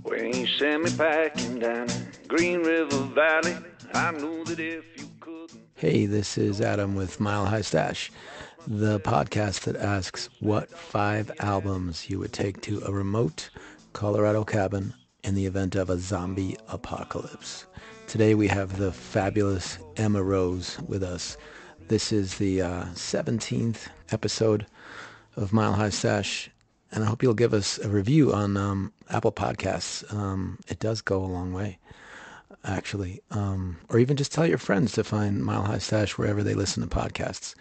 When you sent me packing down Green River Valley, I knew that if you couldn't. Hey, this is Adam with Mile High Stash, the podcast that asks what 5 albums you would take to a remote Colorado cabin in the event of a zombie apocalypse. Today we have the fabulous Emma Rose with us. This is the 17th episode of Mile High Stash, and I hope you'll give us a review on Apple Podcasts. It does go a long way, actually. Or even just tell your friends to find Mile High Stash wherever they listen to podcasts.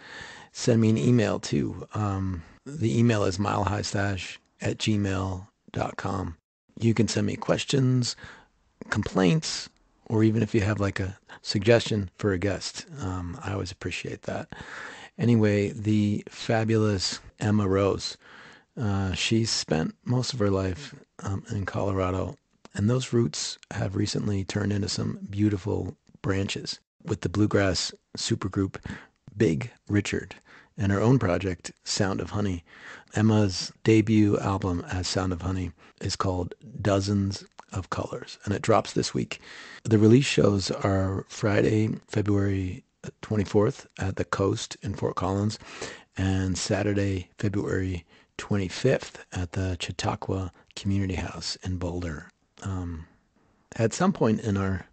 Send me an email too. The email is milehighstash@gmail.com. You can send me questions, complaints, or even if you have like a suggestion for a guest. I always appreciate that. Anyway, the fabulous Emma Rose. She spent most of her life in Colorado, and those roots have recently turned into some beautiful branches with the bluegrass supergroup Big Richard and her own project, Sound of Honey. Emma's debut album as Sound of Honey is called Dozens of Colors, and it drops this week. The release shows are Friday, February 24th at the Coast in Fort Collins, and Saturday, February 25th at the Chautauqua Community House in Boulder. At some point in our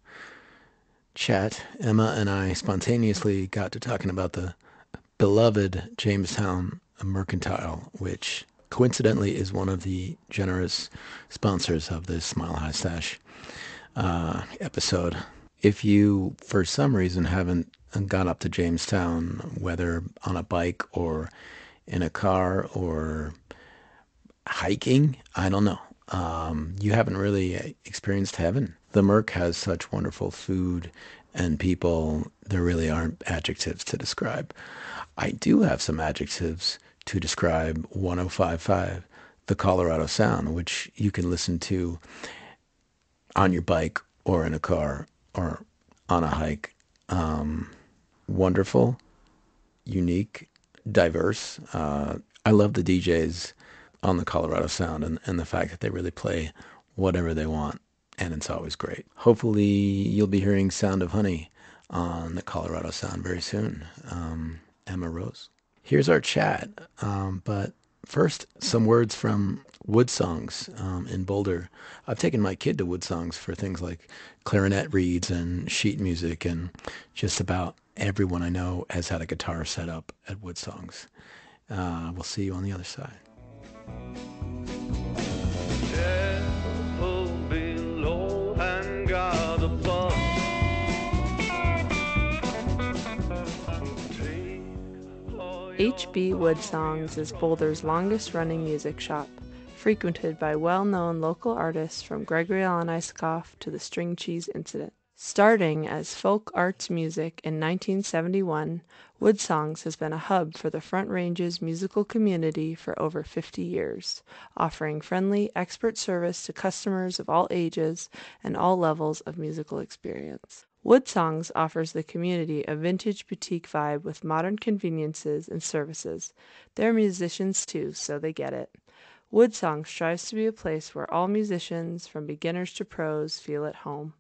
chat, Emma and I spontaneously got to talking about the beloved Jamestown Mercantile, which coincidentally is one of the generous sponsors of this Smile High Stash episode. If you, for some reason, haven't gone up to Jamestown, whether on a bike or in a car or hiking, I don't know. You haven't really experienced heaven. The Merc has such wonderful food and people. There really aren't adjectives to describe. I do have some adjectives to describe 105.5, the Colorado Sound, which you can listen to on your bike or in a car or on a hike. Wonderful, unique, diverse. I love the DJs on the Colorado Sound and the fact that they really play whatever they want, and it's always great. Hopefully you'll be hearing Sound of Honey on the Colorado Sound very soon. Emma Rose. Here's our chat, but first some words from Wood Songs in Boulder. I've taken my kid to Wood Songs for things like clarinet reeds and sheet music, and just about everyone I know has had a guitar set up at Wood Songs. We'll see you on the other side. Devil below and God above. HB Wood Songs is Boulder's longest-running music shop, frequented by well-known local artists from Gregory Alan Isakov to the String Cheese Incident. Starting as folk arts music in 1971, Wood Songs has been a hub for the Front Range's musical community for over 50 years, offering friendly, expert service to customers of all ages and all levels of musical experience. Wood Songs offers the community a vintage boutique vibe with modern conveniences and services. They're musicians too, so they get it. Wood Songs strives to be a place where all musicians, from beginners to pros, feel at home.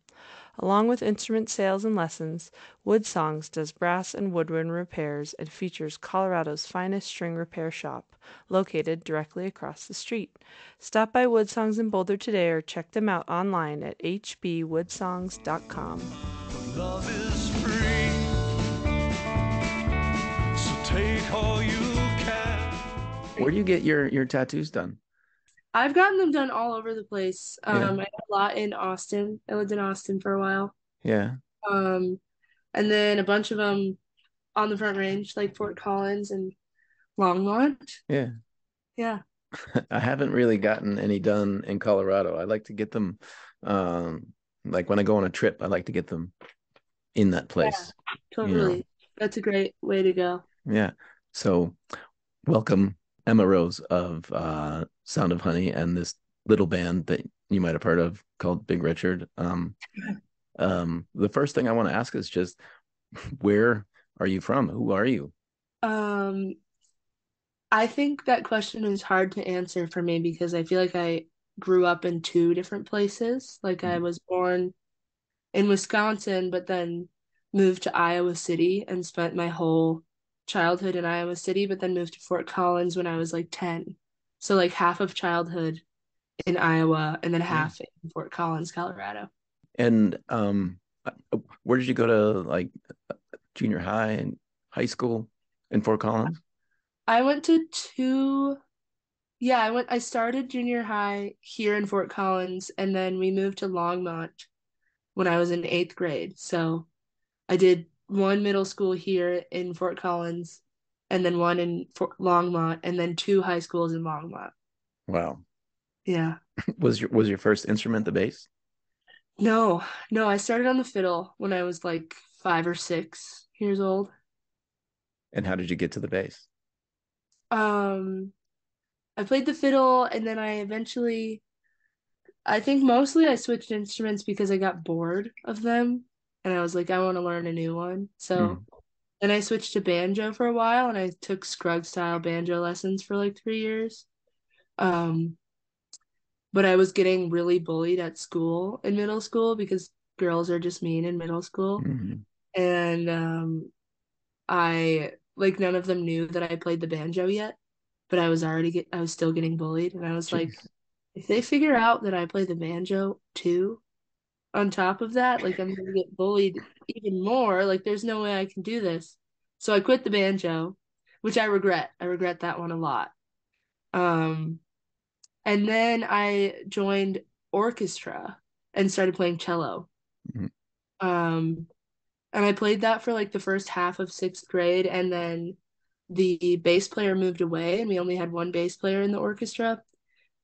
Along with instrument sales and lessons, Wood Songs does brass and woodwind repairs and features Colorado's finest string repair shop, located directly across the street. Stop by Wood Songs in Boulder today or check them out online at hbwoodsongs.com. Love is free, so take all you can. Where do you get your tattoos done? I've gotten them done all over the place. Yeah. I had a lot in Austin. I lived in Austin for a while. Yeah. And then a bunch of them on the Front Range, like Fort Collins and Longmont. Yeah. Yeah. I haven't really gotten any done in Colorado. I like to get them, like when I go on a trip, I like to get them in that place. Totally. You That's a great way to go. know? Yeah. So welcome, Emma Rose of Sound of Honey and this little band that you might have heard of called Big Richard. The first thing I want to ask is just, where are you from? Who are you? I think that question is hard to answer for me because I feel like I grew up in two different places. Like I was born in Wisconsin, but then moved to Iowa City and spent my whole childhood in Iowa City, but then moved to Fort Collins when I was like 10. So like half of childhood in Iowa and then Yeah. half in Fort Collins, Colorado. And where did you go to, like, junior high and high school in Fort Collins? I went to two, yeah, I started junior high here in Fort Collins and then we moved to Longmont when I was in eighth grade. So I did one middle school here in Fort Collins and then one in Longmont and then two high schools in Longmont. Wow. Yeah. Was your first instrument the bass? No, no, I started on the fiddle when I was like 5 or 6 years old. And how did you get to the bass? Um, I played the fiddle and then I think mostly I switched instruments because I got bored of them and I was like, I want to learn a new one. So Mhm. then I switched to banjo for a while and I took Scruggs style banjo lessons for like 3 years. Um, but I was getting really bullied at school in middle school because girls are just mean in middle school. Mhm. And I like none of them knew that I played the banjo yet, but I was still getting bullied and I was like, Jeez. if they figure out that I play the banjo too, on top of that, like I'm gonna get bullied even more. Like there's no way I can do this. So I quit the banjo, which I regret. I regret that one a lot. Um, and then I joined orchestra and started playing cello. Mhm. Um, and I played that for like the first half of sixth grade, and then the bass player moved away, and we only had one bass player in the orchestra.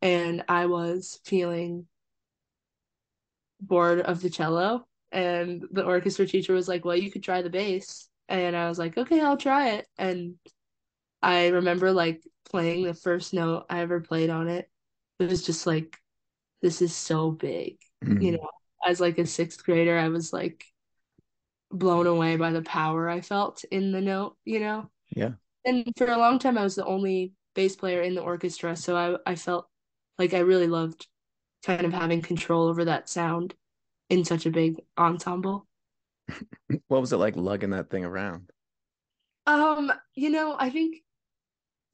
And I was feeling bored of the cello. And the orchestra teacher was like, well, you could try the bass. And I was like, okay, I'll try it. And I remember like playing the first note I ever played on it. It was just like, this is so big. You Mhm. know, as like a sixth grader, I was like blown away by the power I felt in the note, you know? Yeah. And for a long time, I was the only bass player in the orchestra. So I felt like I really loved kind of having control over that sound in such a big ensemble. What was it like lugging that thing around? I think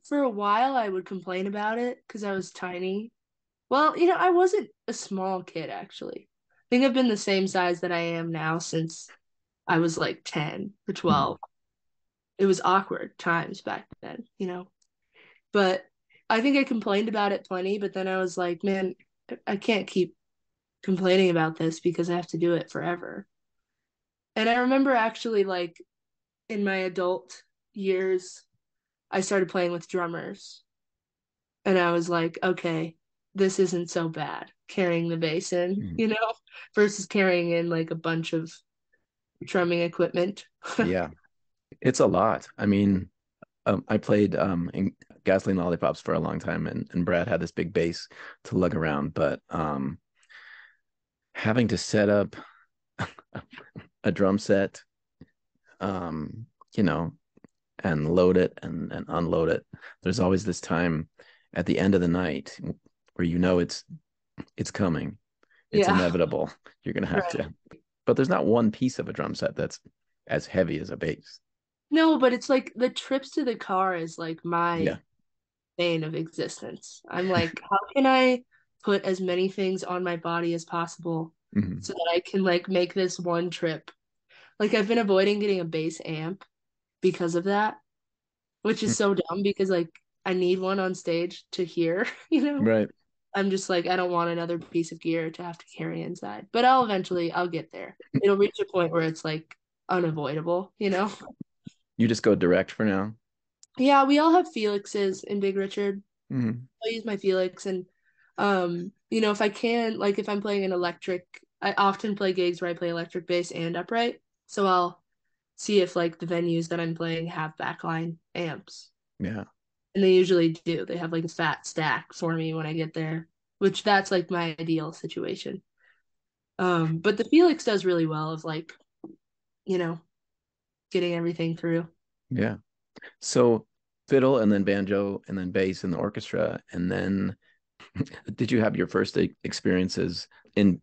for a while I would complain about it because I was tiny. Well, I wasn't a small kid actually. I think I've been the same size that I am now since I was like 10 or Mhm. 12. It was awkward times back then. But I think I complained about it plenty, but then I was like, man, I can't keep complaining about this because I have to do it forever. And I remember actually like in my adult years, I started playing with drummers. And I was like, okay, this isn't so bad carrying the bass in, Mhm. versus carrying in like a bunch of drumming equipment. Yeah. It's a lot. I mean, I played in Gasoline Lollipops for a long time, and Brad had this big bass to lug around, but having to set up a drum set, um, you know, and load it and unload it. There's always this time at the end of the night where it's coming. It's Yeah, inevitable. You're gonna have right. to. But there's not one piece of a drum set that's as heavy as a bass. No, but it's like the trips to the car is like Yeah. my bane of existence. I'm like, how can I put as many things on my body as possible Mhm. so that I can like make this one trip? Like I've been avoiding getting a bass amp because of that, which is so dumb because like I need one on stage to hear. Right. I'm just like I don't want another piece of gear to have to carry inside. But I'll get there. It'll reach a point where it's like unavoidable. You just go direct for now. Yeah, we all have Felixes in Big Richard. Mhm. I'll use my Felix and if I can, like if I'm playing an electric, I often play gigs where I play electric bass and upright. So I'll see if like the venues that I'm playing have backline amps. Yeah. And they usually do. They have like a fat stack for me when I get there, which that's like my ideal situation. But the Felix does really well of like, you know, getting everything through. Yeah. So fiddle and then banjo and then bass in the orchestra. And then Did you have your first experiences in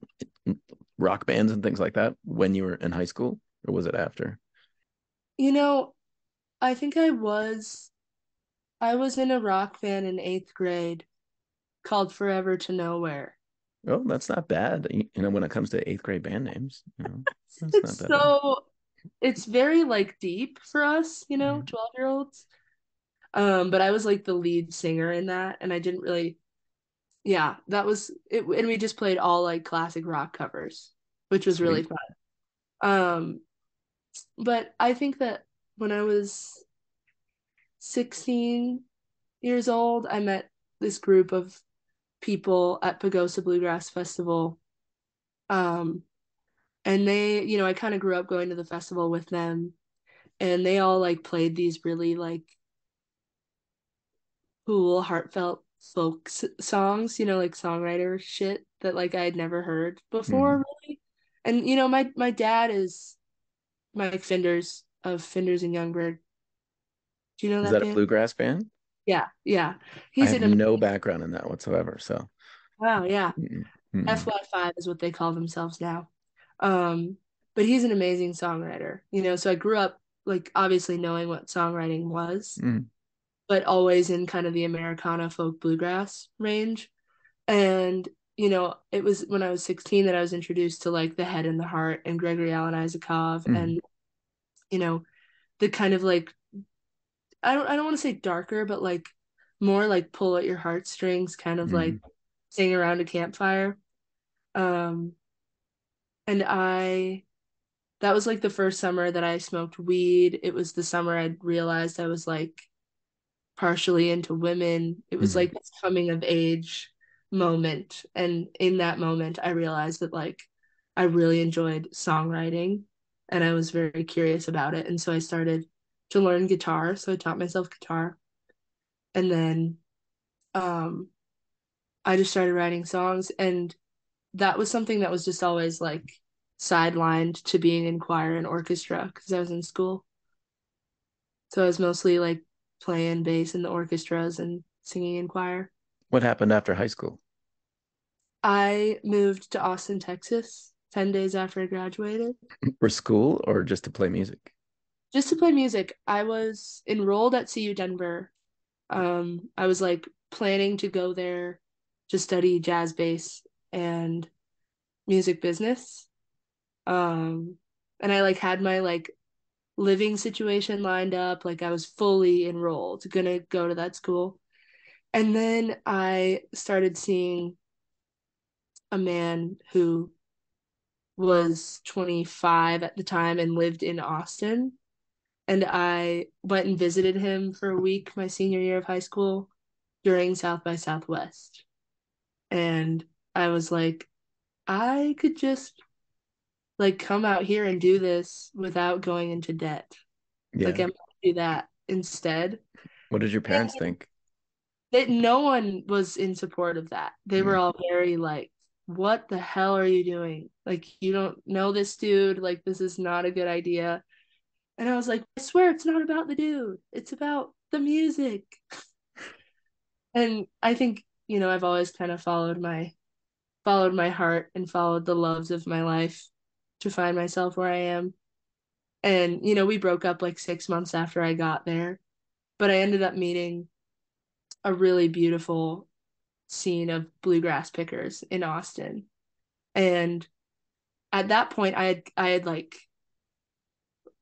rock bands and things like that when you were in high school, or was it after? You know, I think I was in a rock band in eighth grade called Forever to Nowhere. Oh, that's not bad. When it comes to eighth grade band names, that's not It's that bad. so it's very like deep for us, Mhm. 12-year-olds. But I was like the lead singer in that, and I didn't really, yeah, that was it, and we just played all like classic rock covers, which was really Sweet. fun. Um, but I think that when I was 16 years old, I met this group of people at Pagosa Bluegrass Festival. Um, and I kind of grew up going to the festival with them, and they all like played these really like cool, heartfelt folk songs, like songwriter shit that like I had never heard before, Mhm. really. And my dad is Mike Finders of Finders and Youngberg. Do you know Is that that a band? bluegrass band? Yeah, yeah. I He's have an amazing. no background in that whatsoever. So, Wow, yeah. mm-mm, mm-mm. FY5 is what they call themselves now. Um, but he's an amazing songwriter, so I grew up like obviously knowing what songwriting was, Mm. but always in kind of the Americana folk bluegrass range. And, it was when I was 16 that I was introduced to like The Head and the Heart and Gregory Alan Isakov Mm. and, you know, the kind of like I don't want to say darker, but like more like pull at your heartstrings, kind of like Mm. sing around a campfire. Um, and that was like the first summer that I smoked weed. It was the summer I realized I was like partially into women. It was Mm. like this coming of age moment. And in that moment, I realized that like I really enjoyed songwriting and I was very curious about it. And so I started to learn guitar. So I taught myself guitar. And then um, I just started writing songs. And that was something that was just always like sidelined to being in choir and orchestra because I was in school. So I was mostly like playing bass in the orchestras and singing in choir. What happened after high school? I moved to Austin, Texas, 10 days after I graduated, For school or just to play music? just to play music. I was enrolled at CU Denver. I was like planning to go there to study jazz bass and music business. Um, and I like had my like living situation lined up, like I was fully enrolled, gonna go to that school. And then I started seeing a man who was 25 at the time and lived in Austin. And I went and visited him for a week my senior year of high school during South by Southwest. And I was like, I could just like come out here and do this without going into debt. Like Yeah. I'm gonna do that instead. What did your parents think? That no one was in support of that. They were Mm. all very like, what the hell are you doing? Like, you don't know this dude. Like, this is not a good idea. And I was like, I swear it's not about the dude. It's about the music. And I think, I've always kind of followed my heart and followed the loves of my life to find myself where I am. And, we broke up like 6 months after I got there, but I ended up meeting a really beautiful scene of bluegrass pickers in Austin. And at that point I had like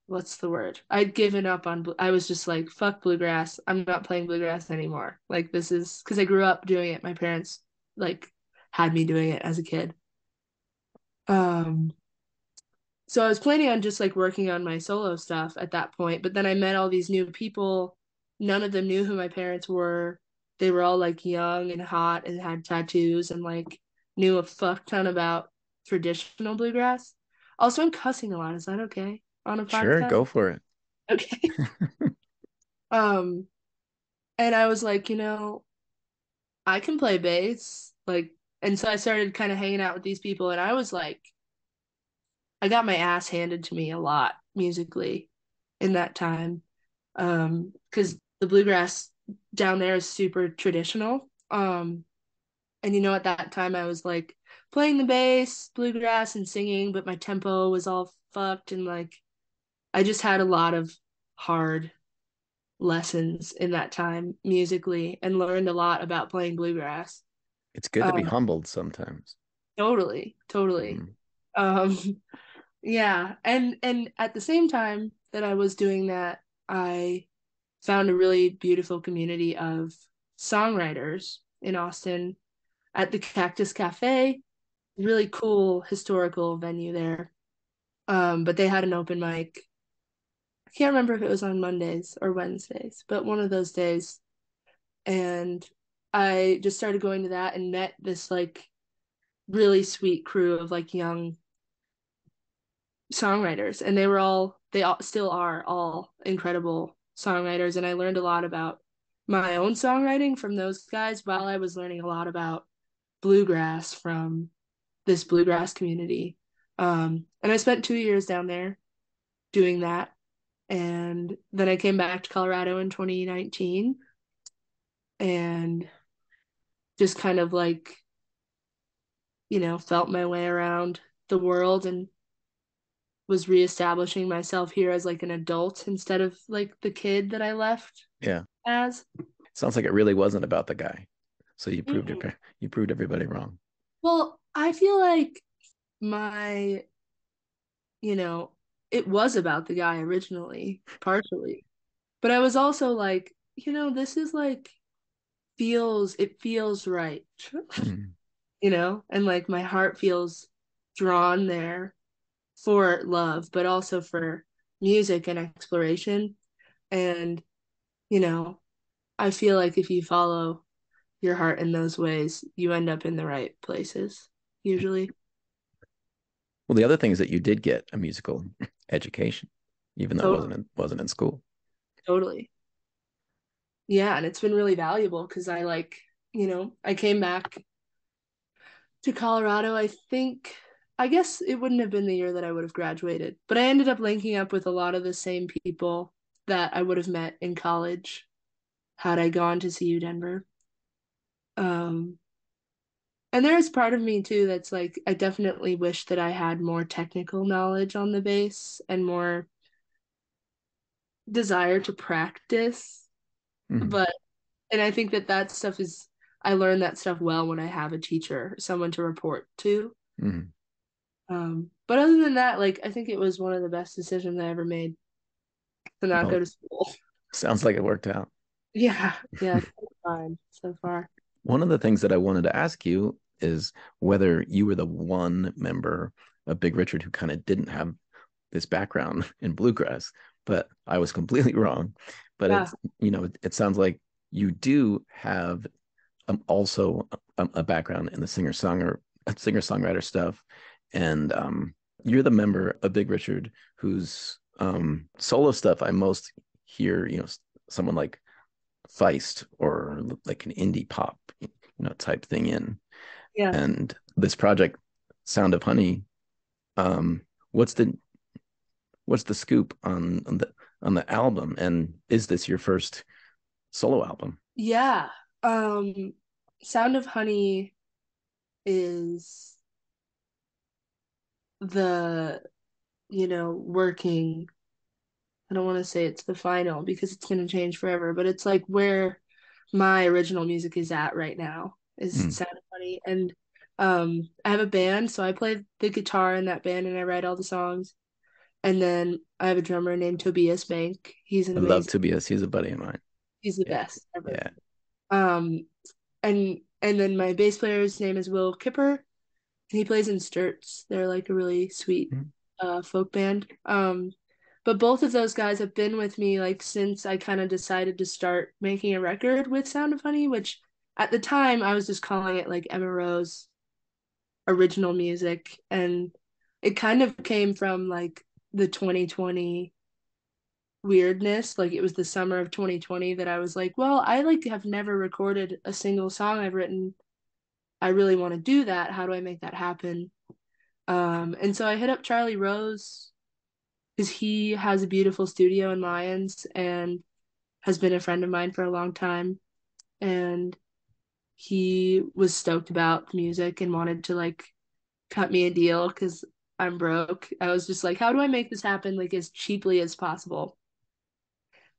what's the word? I'd given up on I was just like fuck bluegrass. I'm not playing bluegrass anymore. Like this is cuz I grew up doing it. My parents like had me doing it as a kid. Um so I was planning on just like working on my solo stuff at that point, but then I met all these new people. None of them knew who my parents were. They were all like young and hot and had tattoos and like knew a fuck ton about traditional bluegrass. Also, I'm cussing a lot. Is that okay on a Sure, podcast? go for it. Okay. Um, and I was like, I can play bass. Like, and so I started kind of hanging out with these people, and I was like, I got my ass handed to me a lot musically in that time. Because the bluegrass down there is super traditional. And at that time I was like playing the bass, bluegrass, and singing, but my tempo was all fucked. And like, I just had a lot of hard lessons in that time musically and learned a lot about playing bluegrass. It's good to be Um, humbled sometimes. totally, totally. Mhm. Um, yeah. And at the same time that I was doing that, I found a really beautiful community of songwriters in Austin at the Cactus Cafe, really cool historical venue there. But they had an open mic. I can't remember if it was on Mondays or Wednesdays, but one of those days. And I just started going to that and met this like really sweet crew of like young songwriters. And they all still are all incredible songwriters. And I learned a lot about my own songwriting from those guys while I was learning a lot about bluegrass from this bluegrass community. And I spent 2 years down there doing that. And then I came back to Colorado in 2019 and just kind of like, felt my way around the world and was reestablishing myself here as like an adult instead of like the kid that I left Yeah. as. Sounds like it really wasn't about the guy. So Mm-mm. you proved everybody wrong. Well, I feel like my, you know, it was about the guy originally, partially. But I was also like, this is like it feels right, Mhm. and like my heart feels drawn there for love, but also for music and exploration. And, you know, I feel like if you follow your heart in those ways, you end up in the right places, usually. Well, the other thing is that you did get a musical education, even though it Totally, wasn't in school. totally. Yeah, and it's been really valuable because I came back to Colorado. I guess it wouldn't have been the year that I would have graduated, but I ended up linking up with a lot of the same people that I would have met in college had I gone to CU Denver. Um, and there is part of me too that's like, I definitely wish that I had more technical knowledge on the bass and more desire to practice. Mhm. But, and I think that stuff I learn that stuff well when I have a teacher, someone to report to. Mhm. But other than that, like, I think it was one of the best decisions I ever made to not go Well, to school. sounds like it worked out. Yeah, yeah, it's been fine so far. One of the things that I wanted to ask you is whether you were the one member of Big Richard who kind of didn't have this background in bluegrass, but I was completely wrong. But Yeah, it sounds like you do have also a background in the singer songwriter stuff, and you're the member of Big Richard whose solo stuff I most hear, someone like Feist or like an indie pop, type thing in. yeah. And this project, Sound of Honey, um, what's the scoop on the album? And is this your first solo album? Yeah. Um, Sound of Honey is the, working. I don't want to say it's the final because it's going to change forever, but it's like where my original music is at right now is Mm. Sound of Honey. And I have a band, so I play the guitar in that band and I write all the songs. And then I have a drummer named Tobias Bank. He's an I love amazing, Tobias. He's a buddy of mine. he's the Yeah, best ever. yeah. Um, and then my bass player's name is Will Kipper, and he plays in Sturts. They're like a really sweet Mm. folk band. But both of those guys have been with me like since I kind of decided to start making a record with Sound of Honey, which at the time I was just calling it like Emma Rose original music, and it kind of came from like the 2020 weirdness. Like it was the summer of 2020 that I was like, well, I like have never recorded a single song I've written. I really want to do that. How do I make that happen? And so I hit up Charlie Rose because he has a beautiful studio in Mayans and has been a friend of mine for a long time. And he was stoked about music and wanted to like cut me a deal because I'm broke. I was just like, how do I make this happen like as cheaply as possible?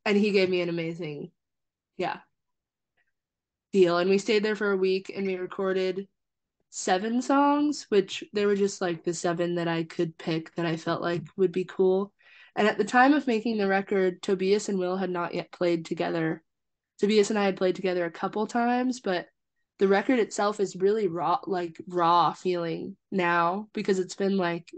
And he gave me an amazing, yeah, deal. And we stayed there for a week and we recorded 7 songs, which they were just like the 7 that I could pick that I felt like would be cool. And at the time of making the record, Tobias and Will had not yet played together. Tobias and I had played together a couple times, but the record itself is really raw, like raw feeling now because it's been like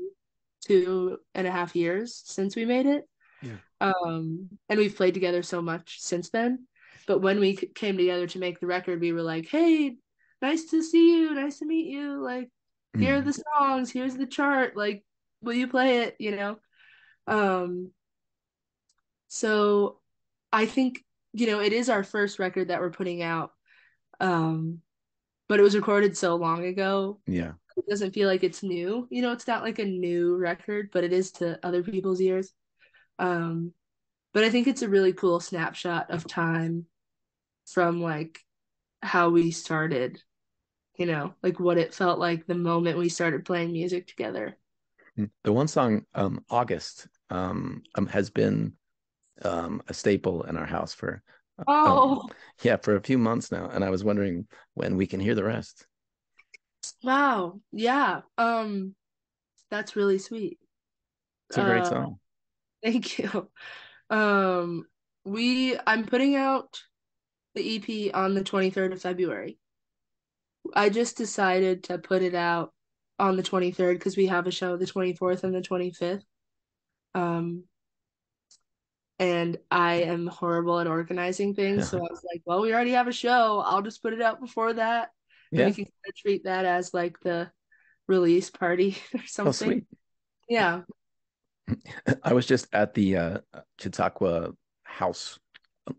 2.5 years since we made it. Yeah. And we've played together so much since then. But when we came together to make the record, we were like, hey, nice to see you, nice to meet you. Like, here are the songs, here's the chart. Like, will you play it? You know? So I think, it is our first record that we're putting out. But it was recorded so long ago. Yeah. It doesn't feel like it's new. It's not like a new record, but it is to other people's ears. But I think it's a really cool snapshot of time from like how we started, like what it felt like the moment we started playing music together. The one song, August, has been a staple in our house for Oh, yeah, for a few months now. And I was wondering when we can hear the rest. wow. Yeah. That's really sweet. It's a great song. Thank you. Um, I'm putting out the EP on the 23rd of February. I just decided to put it out on the 23rd because we have a show the 24th and the 25th. And I am horrible at organizing things. So I was like, well, we already have a show. I'll just put it out before that. And Yeah. we can kind of treat that as like the release party or Oh, something. sweet. Yeah. I was just at the Chautauqua house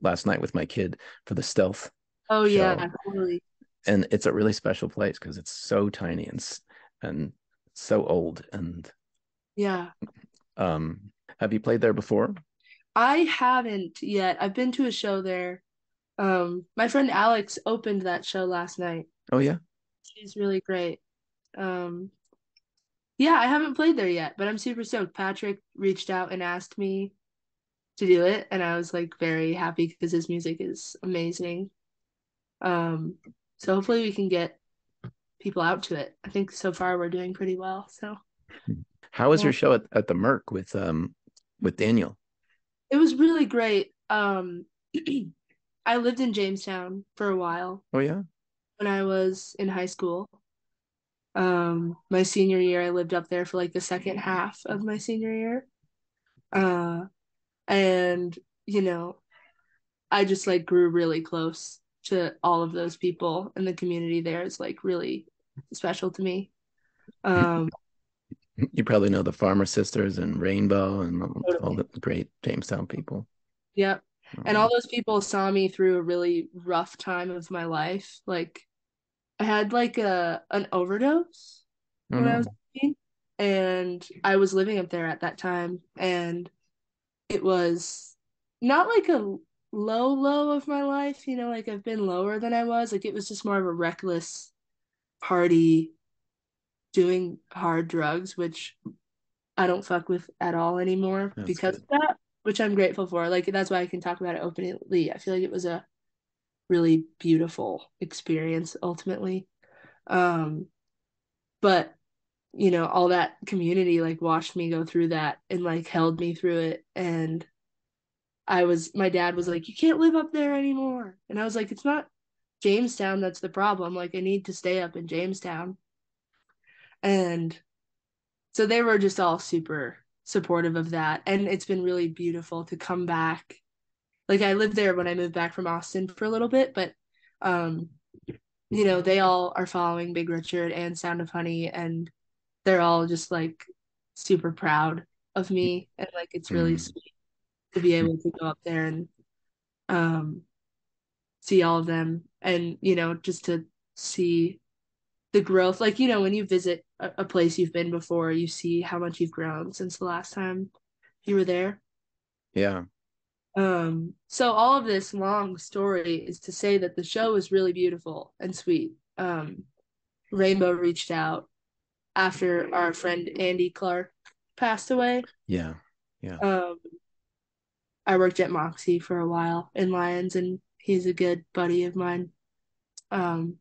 last night with my kid for the Stealth Oh, yeah, show. totally. And it's a really special place because it's so tiny and so old. And Yeah. have you played there before? I haven't yet. I've been to a show there. My friend Alex opened that show last night. Oh yeah. She's really great. Um, yeah, I haven't played there yet, but I'm super stoked. Patrick reached out and asked me to do it, and I was like very happy because his music is amazing. Um, so hopefully we can get people out to it. I think so far we're doing pretty well. So How was yeah. your show at the Merc with Daniel? It was really great. I lived in Jamestown for a while Oh yeah. when I was in high school. My senior year, I lived up there for like the second half of my senior year. Uh, and I just like grew really close to all of those people, and the community there is like really special to me. Um, You probably know the Farmer Sisters and Rainbow and all totally. the great Jamestown people. Yep. And Um, all those people saw me through a really rough time of my life. Like I had like an overdose oh when I was no. 18, and I was living up there at that time, and it was not like a low of my life, like I've been lower than I was. Like it was just more of a reckless party doing hard drugs, which I don't fuck with at all anymore That's because good. of that, which I'm grateful for. Like that's why I can talk about it openly. I feel like it was a really beautiful experience ultimately. Um, but all that community like watched me go through that and like held me through it. And my dad was like, you can't live up there anymore. And I was like, it's not Jamestown that's the problem. Like, I need to stay up in Jamestown. And so they were just all super supportive of that. And it's been really beautiful to come back. Like, I lived there when I moved back from Austin for a little bit, but, um, they all are following Big Richard and Sound of Honey, and they're all just like super proud of me. And like, it's really Mm. sweet to be able to go up there and, um, see all of them and just to see the growth, like when you visit a place you've been before, you see how much you've grown since the last time you were there. Yeah. So all of this long story is to say that the show was really beautiful and sweet. Rainbow reached out after our friend Andy Clark passed away. Yeah. Yeah. Um, I worked at Moxie for a while in Lions, and he's a good buddy of mine. Um,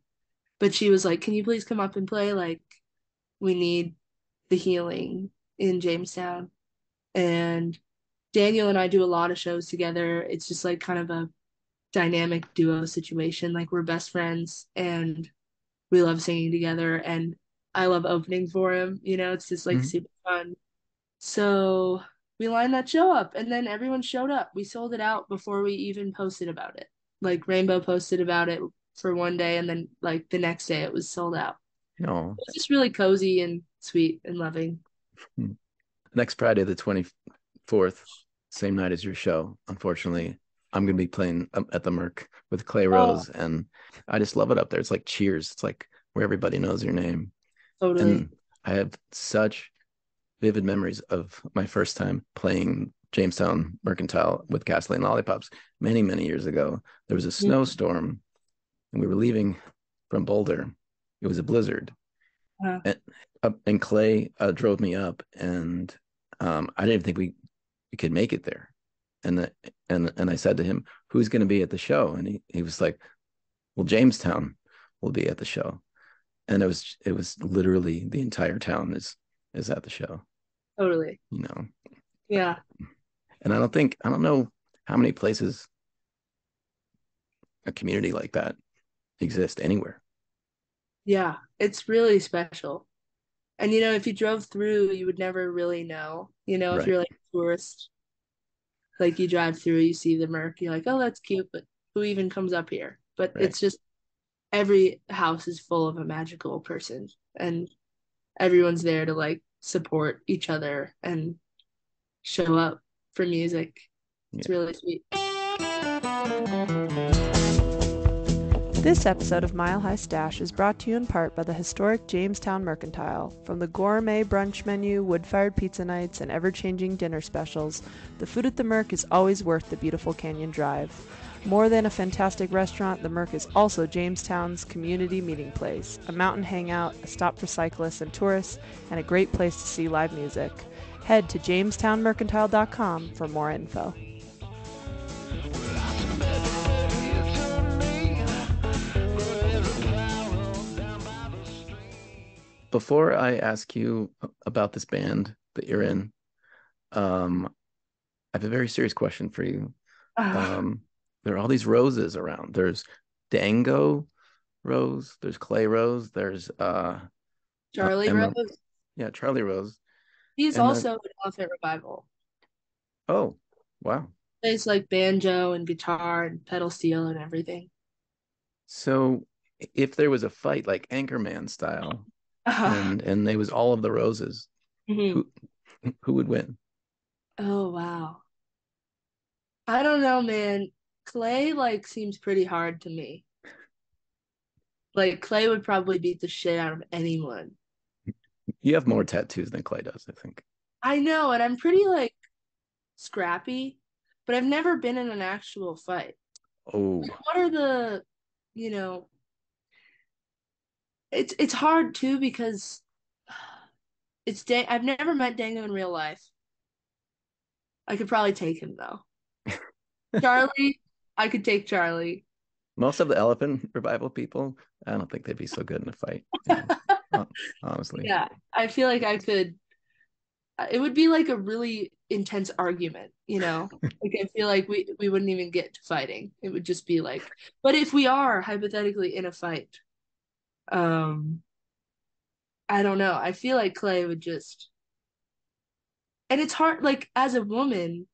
but she was like, "Can you please come up and play? Like, we need the healing in Jamestown." And Daniel and I do a lot of shows together. It's just like kind of a dynamic duo situation. Like we're best friends and we love singing together, and I love opening for him. It's just like Mhm. super fun. So we lined that show up and then everyone showed up. We sold it out before we even posted about it. Like Rainbow posted about it for one day and then like the next day it was sold out. No. It was just really cozy and sweet and loving. Next Friday, the 24th, same night as your show. Unfortunately, I'm going to be playing at the Merc with Clay Oh, Rose, and I just love it up there. It's like Cheers. It's like where everybody knows your name. totally. And I have such vivid memories of my first time playing Jamestown Mercantile with Gasoline Lollipops many, many years ago. There was a snowstorm, and we were leaving from Boulder. It was a blizzard, Uh, and Clay drove me up, and I didn't think we could make it there. And I said to him, "Who's going to be at the show?" And he was like, "Well, Jamestown will be at the show." And it was literally the entire town is at the show, totally. you know. Yeah. And I don't know how many places a community like that exists anywhere. Yeah. It's really special. And if you drove through, you would never really know. If Right, you're like a tourist, like you drive through, you see the Merc, you're like, oh, that's cute, but who even comes up here? But right. it's just every house is full of a magical person, and everyone's there to like support each other and show up for music. It's Yeah. really sweet. This episode of Mile High Stash is brought to you in part by the historic Jamestown Mercantile. From the gourmet brunch menu, wood-fired pizza nights, and ever-changing dinner specials, the food at the Merc is always worth the beautiful Canyon Drive. More than a fantastic restaurant, the Merc is also Jamestown's community meeting place, a mountain hangout, a stop for cyclists and tourists, and a great place to see live music. Head to jamestownmercantile.com for more info. Before I ask you about this band that you're in, I have a very serious question for you. Um, there are all these roses around. There's Dango Rose, there's Clay Rose, there's Charlie Emma, Rose. yeah, Charlie Rose, He's and then also an Elephant Revival. oh, wow. Plays like banjo and guitar and pedal steel and everything. So if there was a fight like Anchorman style, and they was all of the roses, Mhm. who who would win? Oh wow. I don't know, man. Clay like seems pretty hard to me. Like Clay would probably beat the shit out of anyone. You have more tattoos than Clay does, I think. I know, and I'm pretty like scrappy, but I've never been in an actual fight. Oh, Like, what are the, you know, it's hard too because I've never met Dango in real life. I could probably take him though. Charlie, I could take Charlie. most of the Elephant Revival people, I don't think they'd be so good in a fight, honestly. Yeah, I feel like I could. It would be like a really intense argument. Like I feel like we wouldn't even get to fighting. It would just be like, but if we are hypothetically in a fight, um, I don't know. I feel like Clay would just, and it's hard. Like as a woman,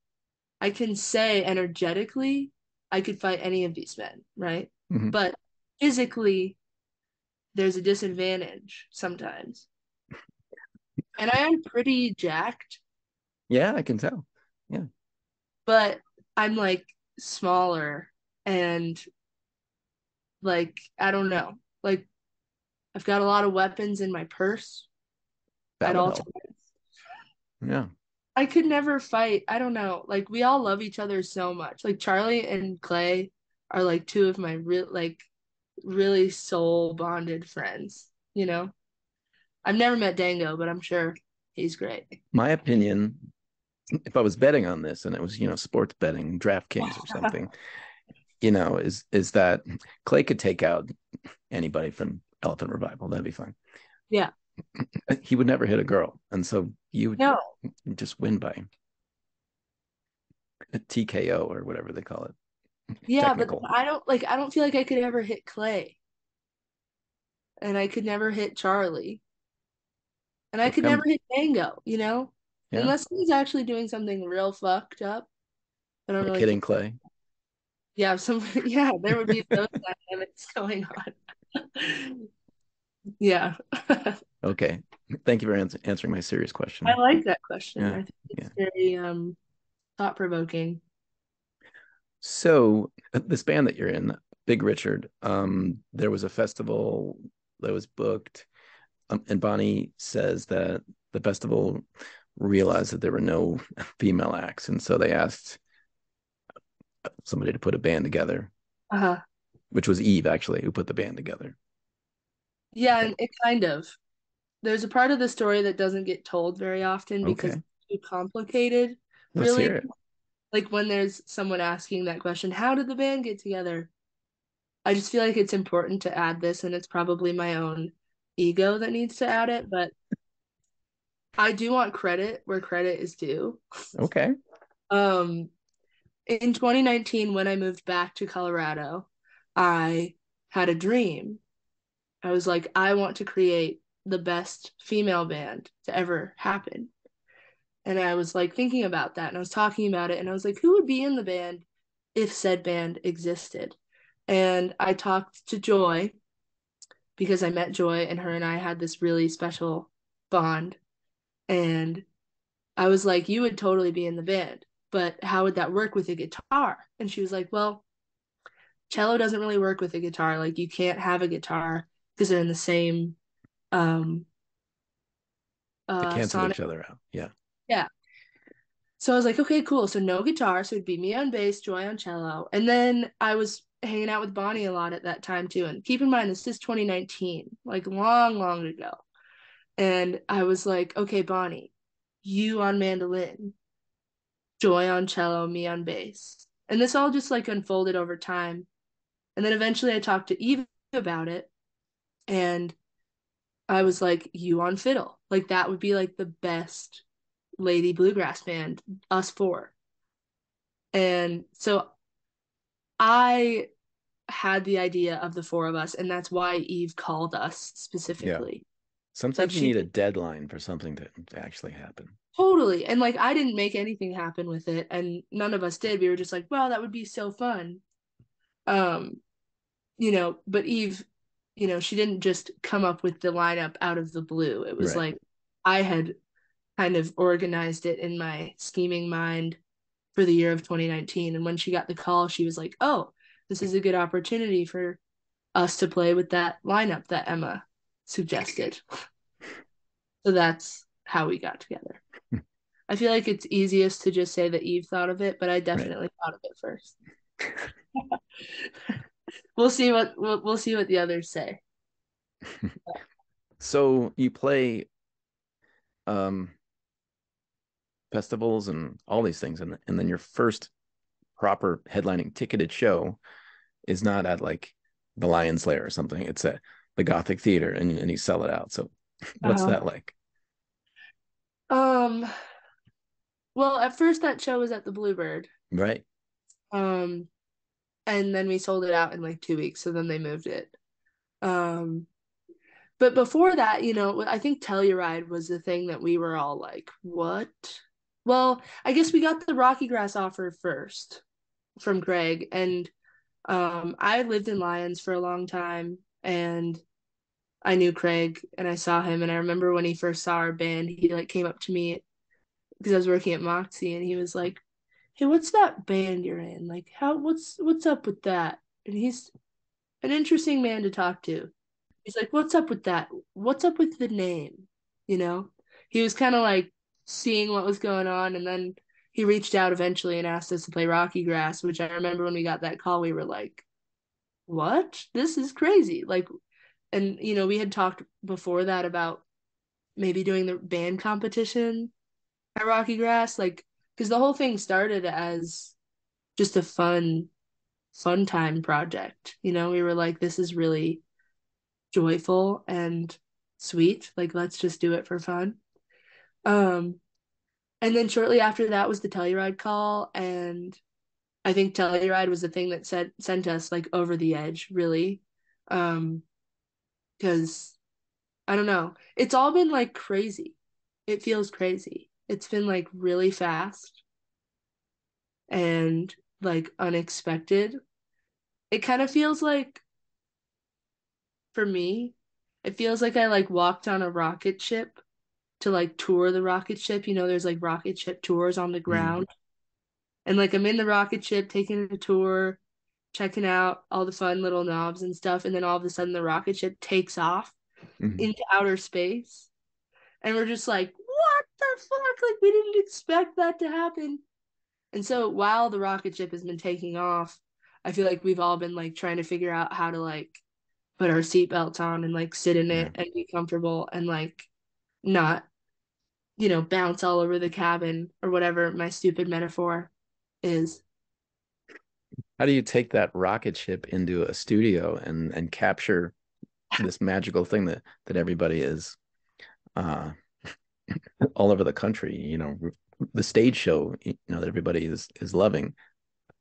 I can say energetically, I could fight any of these men, right? Mhm. But physically, there's a disadvantage sometimes, and I am pretty jacked, Yeah, I can tell. Yeah. but I'm like smaller and like I don't know. Like I've got a lot of weapons in my purse That at would all help. times. Yeah. I could never fight. I don't know. Like we all love each other so much. Like Charlie and Clay are like two of my really soul bonded friends, you know? I've never met Dango, but I'm sure he's great. My opinion, if I was betting on this and it was, sports betting, DraftKings or something, is that Clay could take out anybody from Elephant Revival. That'd be fine. Yeah. He would never hit a girl. And so you No. would just win by a TKO or whatever they call it. Yeah, but Technical. I don't feel like I could ever hit Clay. And I could never hit Charlie. And I could never hit Dango, you know? Yeah. Unless he's actually doing something real fucked up. I don't Like really hitting care. Clay. Yeah, yeah, there would be those dynamics going on. Yeah. Okay. Thank you for answering my serious question. I like that question. Yeah. I think it's very thought-provoking. So this band that you're in, Big Richard, there was a festival that was booked, and Bonnie says that the festival realized that there were no female acts, and so they asked somebody to put a band together, Uh-huh. which was Eve actually who put the band together. Yeah, and it kind of. There's a part of the story that doesn't get told very often because Okay, it's too complicated, let's really. hear it. Like when there's someone asking that question, how did the band get together? I just feel like it's important to add this, and it's probably my own ego that needs to add it, but I do want credit where credit is due. Okay, Um, in 2019, when I moved back to Colorado, I had a dream. I was like, I want to create the best female band to ever happen. And I was like thinking about that and I was talking about it and I was like, who would be in the band if said band existed? And I talked to Joy because I met Joy and her and I had this really special bond. And I was like, you would totally be in the band, but how would that work with a guitar? And she was like, well, cello doesn't really work with a guitar. Like you can't have a guitar because they're in the same um they cancel sonic. each other out. Yeah. Yeah. So I was like, okay, cool. So no guitar. So it'd be me on bass, Joy on cello. And then I was hanging out with Bonnie a lot at that time too. And keep in mind, this is 2019, like long, long ago. And I was like, okay, Bonnie, you on mandolin, Joy on cello, me on bass. And this all just like unfolded over time. And then eventually I talked to Eve about it. And I was like, you on fiddle. Like that would be like the best lady bluegrass band, us four. And so I had the idea of the four of us, and that's why Eve called us Yeah. specifically. Like Sometimes you she need a deadline for something to actually happen. totally, and like I didn't make anything happen with it, and none of us did. We were just like, wow, that would be so fun. Um, but Eve, she didn't just come up with the lineup out of the blue. It was Right. like I had kind of organized it in my scheming mind for the year of 2019. And when she got the call, she was like, oh, this is a good opportunity for us to play with that lineup that Emma suggested. So that's how we got together. I feel like it's easiest to just say that Eve thought of it, but I Right. definitely thought of it first. We'll see what the others say. So you play um festivals and all these things, and then your first proper headlining ticketed show is not at like the Lion's Lair or something. It's at the Gothic Theater, and you sell it out. So what's Uh-huh. that like? Um, well, at first that show was at the Bluebird. Right. Um, and then we sold it out in like 2 weeks, so then they moved it. Um, but before that, I think Telluride was the thing that we were all like, what? Well, I guess we got the Rocky Grass offer first from Greg, and I lived in Lyons for a long time, and I knew Craig, and I saw him, and I remember when he first saw our band, he like came up to me because I was working at Moxie, and he was like, "Hey, what's that band you're in? Like, what's up with that?" And he's an interesting man to talk to. He's like, "What's up with that? What's up with the name?" You know? He was kind of like seeing what was going on, and then he reached out eventually and asked us to play Rocky Grass, which I remember when we got that call, we were like, "What? This is crazy!" Like, and we had talked before that about maybe doing the band competition at Rocky Grass, like, because the whole thing started as just a fun time project. We were like, this is really joyful and sweet. Like, let's just do it for fun. Um, and then shortly after that was the Telluride call, and I think Telluride was the thing that sent us like over the edge, really. Because I don't know, it's all been like crazy. It feels crazy. It's been like really fast and like unexpected. It kind of feels like, for me, it feels like I like walked on a rocket ship to like tour the rocket ship. There's like rocket ship tours on the Mm, ground. And like I'm in the rocket ship taking a tour, checking out all the fun little knobs and stuff. And then all of a sudden the rocket ship takes off mm. into outer space. And we're just like, what the fuck? Like we didn't expect that to happen. And so while the rocket ship has been taking off, I feel like we've all been like trying to figure out how to like put our seatbelts on and like sit in Yeah. it and be comfortable and like not, bounce all over the cabin or whatever my stupid metaphor is. How do you take that rocket ship into a studio and capture this magical thing that everybody is uh all over the country, the stage show, that everybody is loving.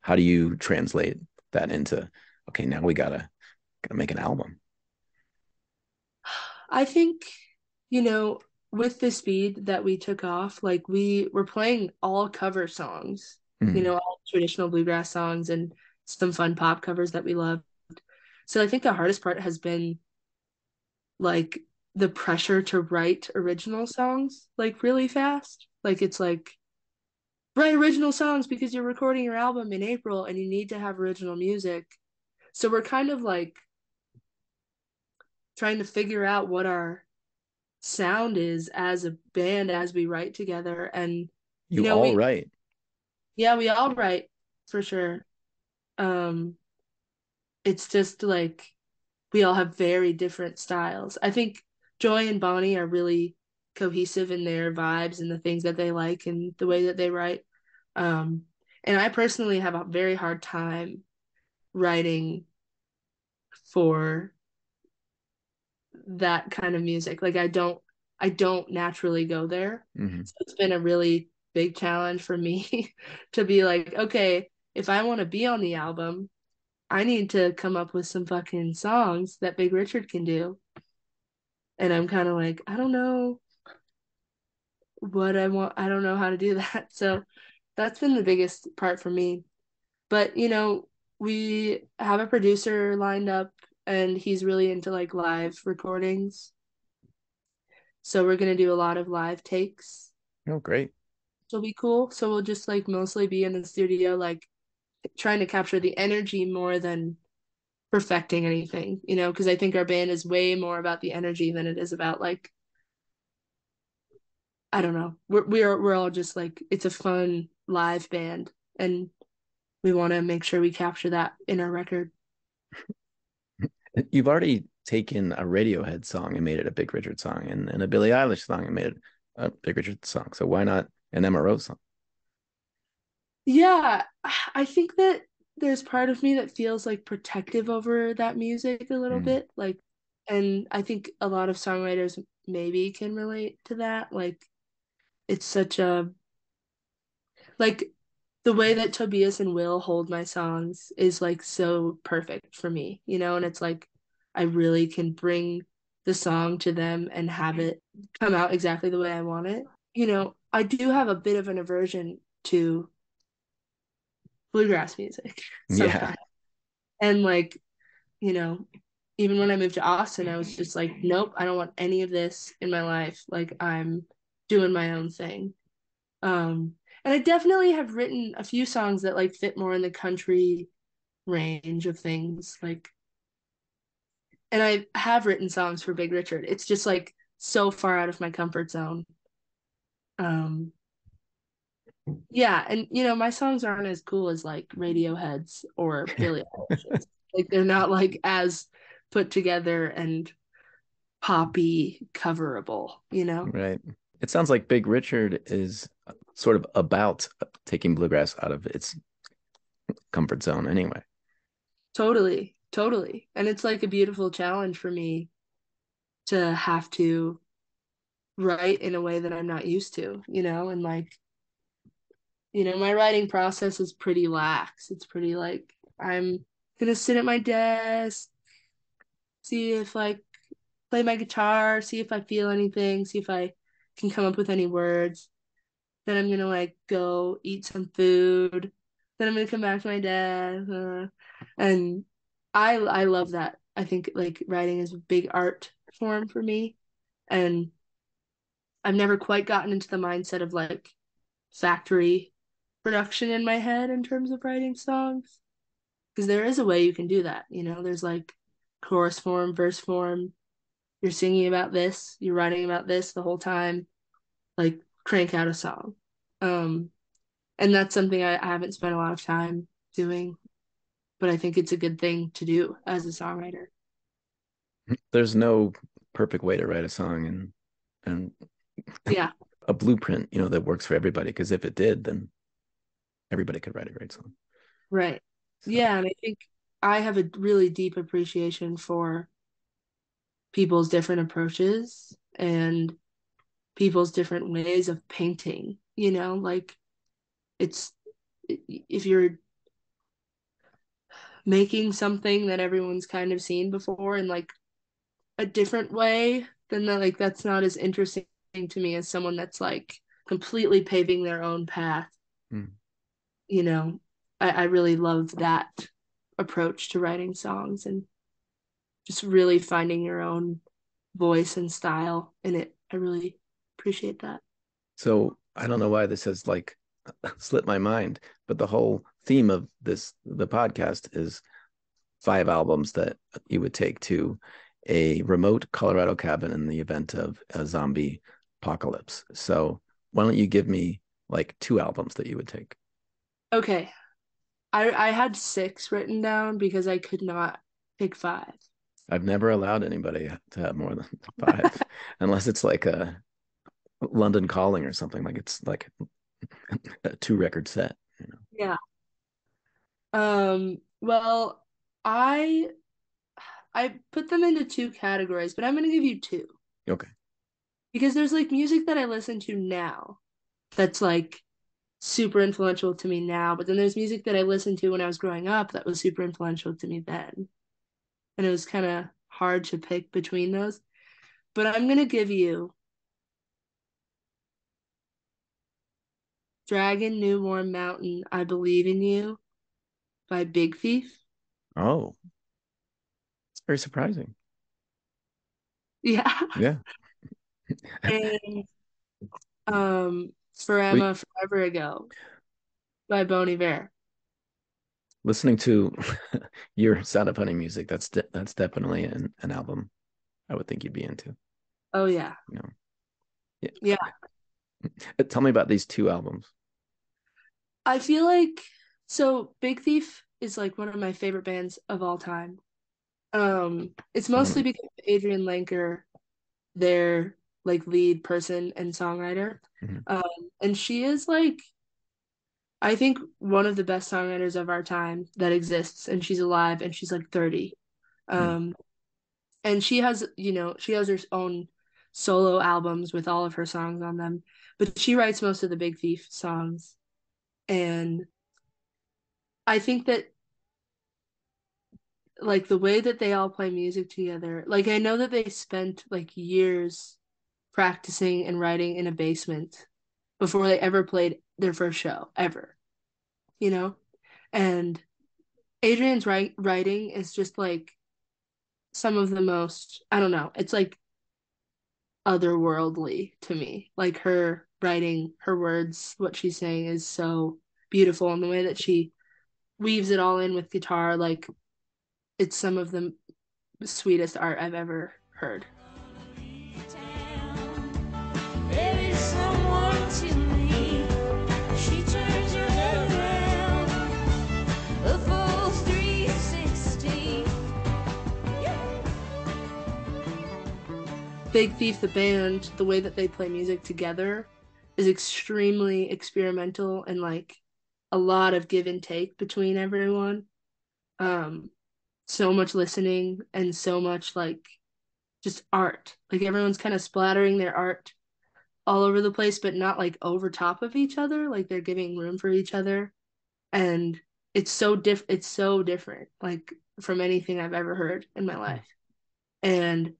How do you translate that into, okay, now we gotta make an album? I think, you know, with the speed that we took off, like we were playing all cover songs, Mm, all traditional bluegrass songs and some fun pop covers that we love. So I think the hardest part has been like the pressure to write original songs like really fast. Like it's like write original songs because you're recording your album in April and you need to have original music. So we're kind of like trying to figure out what our sound is as a band as we write together. And you all we right. yeah, we all write for sure. Um it's just like we all have very different styles. I think Joy and Bonnie are really cohesive in their vibes and the things that they like and the way that they write. Um, and I personally have a very hard time writing for that kind of music. Like I don't naturally go there. Hmm. So it's been a really big challenge for me to be like, okay, if I want to be on the album, I need to come up with some fucking songs that Big Richard can do. And I'm kind of like, I don't know what I want. I don't know how to do that. So that's been the biggest part for me. But, we have a producer lined up and he's really into like live recordings. So we're going to do a lot of live takes. Oh, great. It'll be cool. So we'll just like mostly be in the studio, like trying to capture the energy more than perfecting anything, because I think our band is way more about the energy than it is about like I don't know. We're all just like it's a fun live band, and we want to make sure we capture that in our record. You've already taken a Radiohead song and made it a Big Richard song, and a Billie Eilish song and made it a Big Richard song. So why not an MRO song? Yeah, I think that there's part of me that feels like protective over that music a little Mm, bit, like, and I think a lot of songwriters maybe can relate to that. Like, it's such a like the way that Tobias and Will hold my songs is like so perfect for me, and it's like I really can bring the song to them and have it come out exactly the way I want it. I do have a bit of an aversion to bluegrass music yeah. sometimes. And like, you know, even when I moved to Austin, I was just like, nope, I don't want any of this in my life. Like I'm doing my own thing. And I definitely have written a few songs that like fit more in the country range of things. Like, and I have written songs for Big Richard. It's just like so far out of my comfort zone. Um, yeah, and my songs aren't as cool as like Radiohead's or Billie Eilish's. Like they're not like as put together and poppy coverable. Right. It sounds like Big Richard is sort of about taking bluegrass out of its comfort zone anyway. Totally, totally. And it's like a beautiful challenge for me to have to write in a way that I'm not used to, and like, my writing process is pretty lax. It's pretty like I'm gonna sit at my desk, see if like play my guitar, see if I feel anything, see if I can come up with any words. Then I'm gonna like go eat some food. Then I'm gonna come back to my desk, and I love that. I think like writing is a big art form for me, and I've never quite gotten into the mindset of like factory production in my head in terms of writing songs. Because there is a way you can do that. There's like chorus form, verse form. You're singing about this, you're writing about this the whole time, like crank out a song. Um, and that's something I haven't spent a lot of time doing, but I think it's a good thing to do as a songwriter. There's no perfect way to write a song and Yeah, a blueprint, that works for everybody. Because if it did, then everybody could write a great song. right. So, Yeah, and I think I have a really deep appreciation for people's different approaches and people's different ways of painting. Like it's if you're making something that everyone's kind of seen before in like a different way, then that's not as interesting to me as someone that's like completely paving their own path. mm. You know, I really love that approach to writing songs and just really finding your own voice and style in it. I really appreciate that. So I don't know why this has like slipped my mind, but the whole theme of the podcast is 5 albums that you would take to a remote Colorado cabin in the event of a zombie apocalypse. So why don't you give me like 2 albums that you would take? Okay. I had 6 written down because I could not pick 5. I've never allowed anybody to have more than 5, unless it's like a London Calling or something. Like it's like a 2 record set. Yeah. Well, I I put them into 2 categories, but I'm gonna give you 2 Okay. because there's like music that I listen to now that's like super influential to me now, but then there's music that I listened to when I was growing up that was super influential to me then. And it was kind of hard to pick between those. But I'm gonna give you Dragon New Warm Mountain, I Believe in You by Big Thief. Oh, it's very surprising. Yeah. Yeah. And We Forever Ago by Bon Iver. listening to your Sound of Honey music. That's definitely an album I would think you'd be into. Oh yeah. You know, yeah. Yeah. Tell me about these 2 albums. I feel like so Big Thief is like one of my favorite bands of all time. It's mostly Um, because of Adrian Lenker, their like lead person and songwriter. mhm. Um, and she is like I think one of the best songwriters of our time that exists, and she's alive and she's like 30. Mm. Um, and she has her own solo albums with all of her songs on them, but she writes most of the Big Thief songs. And I think that like the way that they all play music together, like I know that they spent like years practicing and writing in a basement before they ever played their first show ever, you know? And Adrian's writing is just like some of the most, I don't know, it's like otherworldly to me. Like her writing, her words, what she's saying is so beautiful, and the way that she weaves it all in with guitar, like it's some of the sweetest art I've ever heard. Maybe someone Big Thief, the band, the way that they play music together is extremely experimental and like a lot of give and take between everyone. Um, so much listening and so much like just art. Like everyone's kind of splattering their art all over the place, but not like over top of each other. Like they're giving room for each other. And it's so different, like from anything I've ever heard in my life. And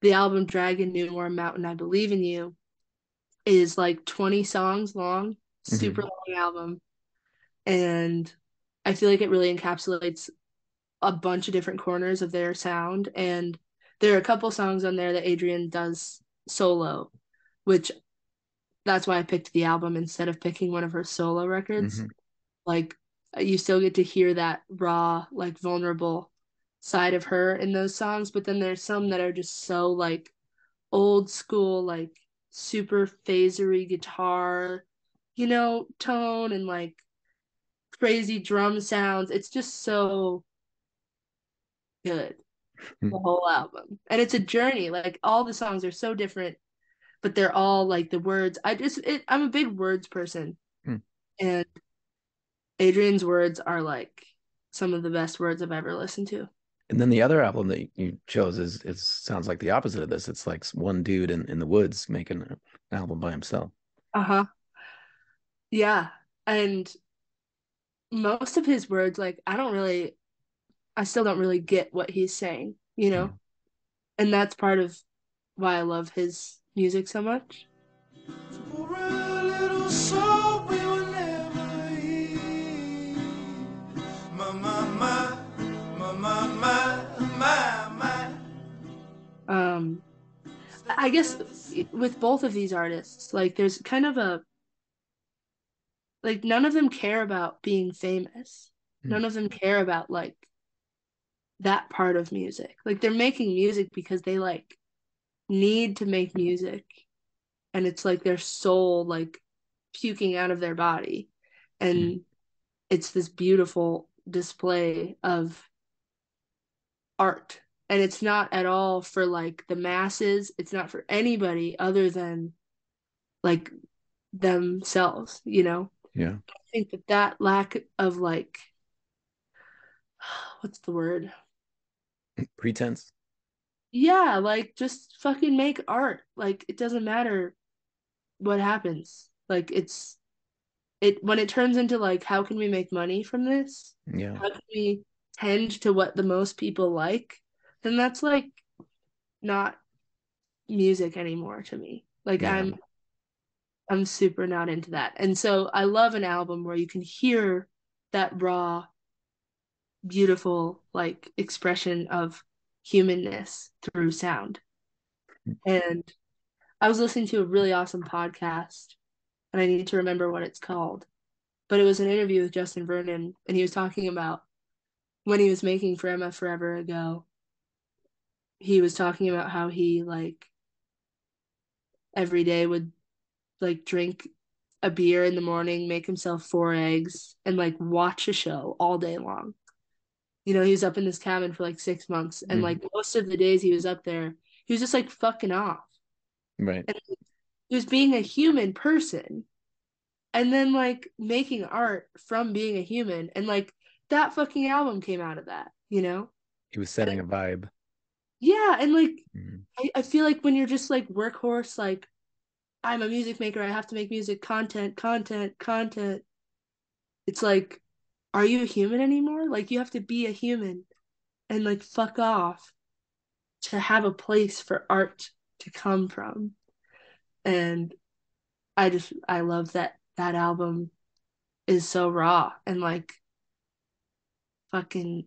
the album Dragon, New Warm Mountain, I Believe in You is like 20 songs long, super Mhm. long album. And I feel like it really encapsulates a bunch of different corners of their sound. And there are a couple songs on there that Adrian does solo, which that's why I picked the album instead of picking one of her solo records. Mhm. Like you still get to hear that raw, like vulnerable side of her in those songs, but then there's some that are just so like old school, like super phasery guitar, tone and like crazy drum sounds. It's just so good, the whole album. And it's a journey. Like all the songs are so different, but they're all like the words. I'm a big words person. Mhm. And Adrian's words are like some of the best words I've ever listened to. And then the other album that you chose is sounds like the opposite of this. It's like one dude in the woods making an album by himself. Uh-huh. Yeah. And most of his words, like I still don't really get what he's saying, you know? Mm. And that's part of why I love his music so much. For a little soul we will never eat. My, my, my, my, my, my, my. Um, I guess with both of these artists, like there's kind of like none of them care about being famous. Mm. None of them care about like that part of music. Like they're making music because they like need to make music, and it's like their soul like puking out of their body, Mm. and it's this beautiful display of art. And it's not at all for like the masses. It's not for anybody other than like themselves, you know? Yeah. I think that lack of like, what's the word? Pretense. Yeah, like just fucking make art. Like it doesn't matter what happens. Like it when it turns into like how can we make money from this? Yeah. How can we tend to what the most people like? Then that's like not music anymore to me. Like Yeah. I'm super not into that. And so I love an album where you can hear that raw, beautiful like expression of humanness through sound. And I was listening to a really awesome podcast, and I need to remember what it's called. But it was an interview with Justin Vernon, and he was talking about when he was making For Emma Forever Ago. He was talking about how he like every day would like drink a beer in the morning, make himself 4 eggs, and like watch a show all day long. He was up in this cabin for like 6 months, and Mhm. like most of the days he was up there, he was just like fucking off. Right. And he was being a human person and then like making art from being a human. And like that fucking album came out of that, you know? He was setting a vibe. Yeah. And like, Mhm. I feel like when you're just like workhorse, like, I'm a music maker, I have to make music, content, content, content. It's like, are you a human anymore? Like, you have to be a human and like fuck off to have a place for art to come from. And I love that album is so raw and like fucking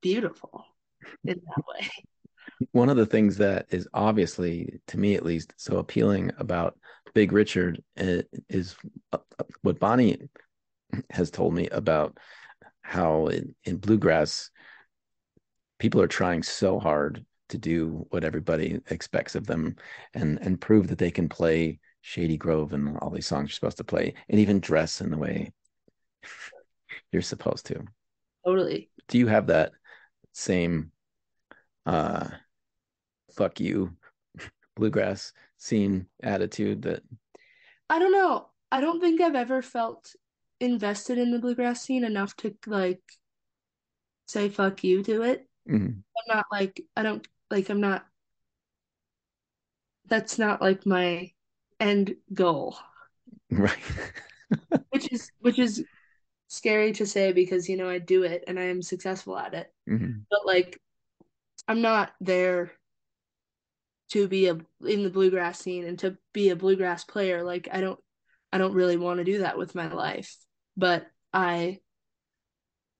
beautiful in that way. One of the things that is obviously, to me at least, so appealing about Big Richard is what Bonnie has told me about how in bluegrass, people are trying so hard to do what everybody expects of them and prove that they can play Shady Grove and all these songs you're supposed to play and even dress in the way you're supposed to. Totally. Do you have that same uh fuck you bluegrass scene attitude that I don't know. I don't think I've ever felt invested in the bluegrass scene enough to like say fuck you to it. Mhm. I'm not like I don't like I'm not that's not like my end goal, Right. which is scary to say because I do it and I am successful at it. Mhm. But like I'm not there to be in the bluegrass scene and to be a bluegrass player. Like I don't really want to do that with my life, but I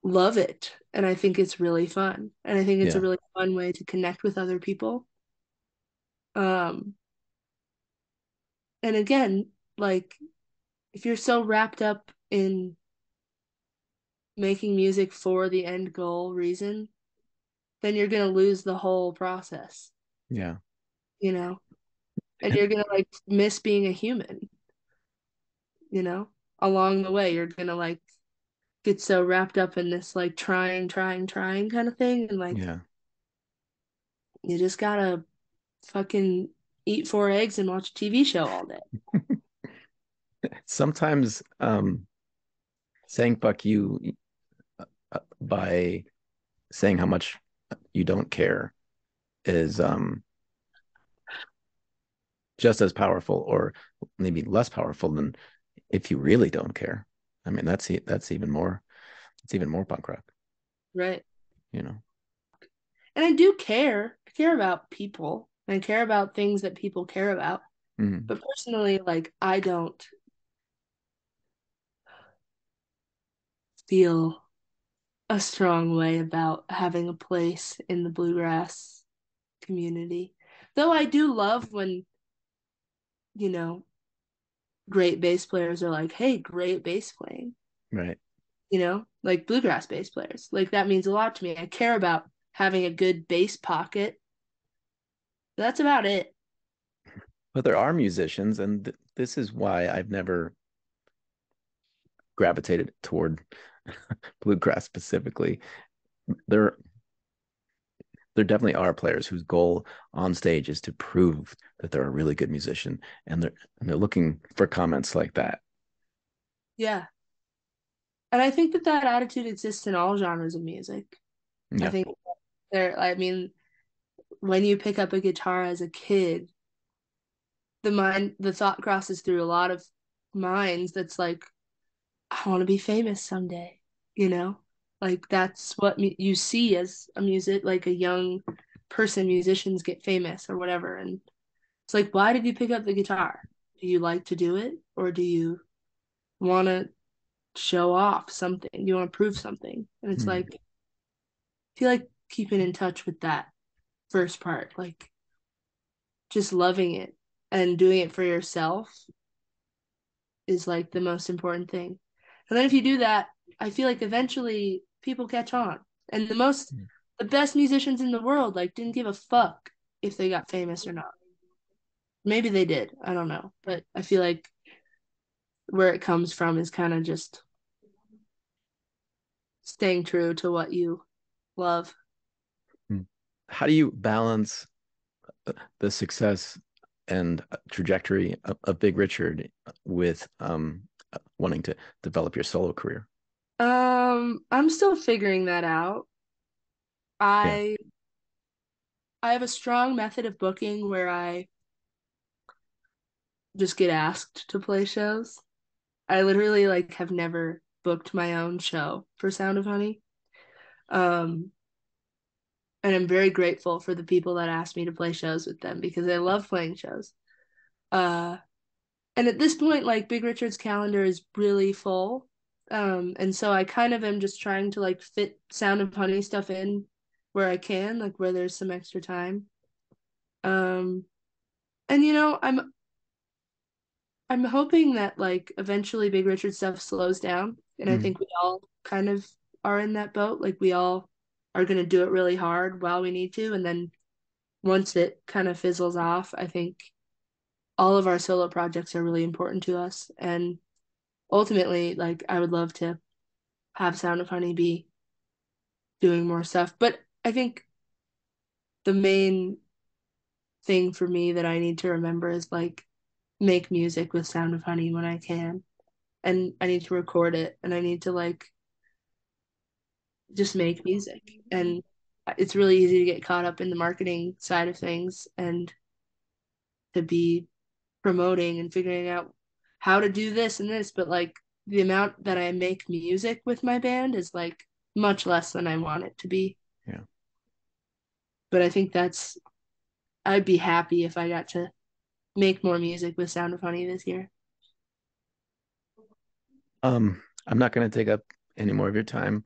love it and I think it's really fun. And I think it's a Yeah. really fun way to connect with other people. Um and again, like if you're so wrapped up in making music for the end goal reason, then you're gonna lose the whole process, Yeah. you know? And you're gonna like miss being a human, you know? Along the way, you're gonna like get so wrapped up in this like trying kind of thing, and like Yeah. you just gotta fucking eat 4 eggs and watch a TV show all day. Sometimes saying fuck you by saying how much you don't care is just as powerful or maybe less powerful than if you really don't care. I mean, that's even more it's even more punk rock, Right. you know. And I do care. I care about people. And I care about things that people care about. Mhm. But personally, like I don't feel a strong way about having a place in the bluegrass community. Though I do love when, you know, great bass players are like, hey, great bass playing, Right. like bluegrass bass players. Like that means a lot to me. I care about having a good bass pocket. That's about it. But there are musicians, and this is why I've never gravitated toward bluegrass specifically. There there definitely are players whose goal on stage is to prove that they're a really good musician, and they're looking for comments like that. Yeah. And I think that that attitude exists in all genres of music. I Yeah. think I mean, when you pick up a guitar as a kid, the thought crosses through a lot of minds that's like, I want to be famous someday, you know? Like that's what you see as a music, like a young person, musicians get famous or whatever. And it's like, why did you pick up the guitar? Do you like to do it or do you want to show off something? Do you want to prove something? And it's Hmm. like, I feel like keeping in touch with that first part, like just loving it and doing it for yourself is like the most important thing. And then if you do that, I feel like eventually people catch on. And the best musicians in the world like didn't give a fuck if they got famous or not. Maybe they did. I don't know. But I feel like where it comes from is kind of just staying true to what you love. Hmm. How do you balance the success and trajectory of Big Richard with wanting to develop your solo career? I'm still figuring that out. Yeah. I I have a strong method of booking where I just get asked to play shows. I literally like have never booked my own show for Sound of Honey. Um, and I'm very grateful for the people that asked me to play shows with them because I love playing shows. Uh, and at this point, like Big Richard's calendar is really full. And so I kind of am just trying to like fit Sound of Honey stuff in where I can, like where there's some extra time. Um, and I'm hoping that like eventually Big Richard stuff slows down, and I Mhm. think we all kind of are in that boat. Like we all are going to do it really hard while we need to, and then once it kind of fizzles off, I think all of our solo projects are really important to us, and ultimately, like I would love to have Sound of Honey be doing more stuff. But I think the main thing for me that I need to remember is like make music with Sound of Honey when I can. And I need to record it and I need to like just make music. And it's really easy to get caught up in the marketing side of things and to be promoting and figuring out how to do this and this, but like the amount that I make music with my band is like much less than I want it to be. Yeah. But I think I'd be happy if I got to make more music with Sound of Honey this year. I'm not going to take up any more of your time.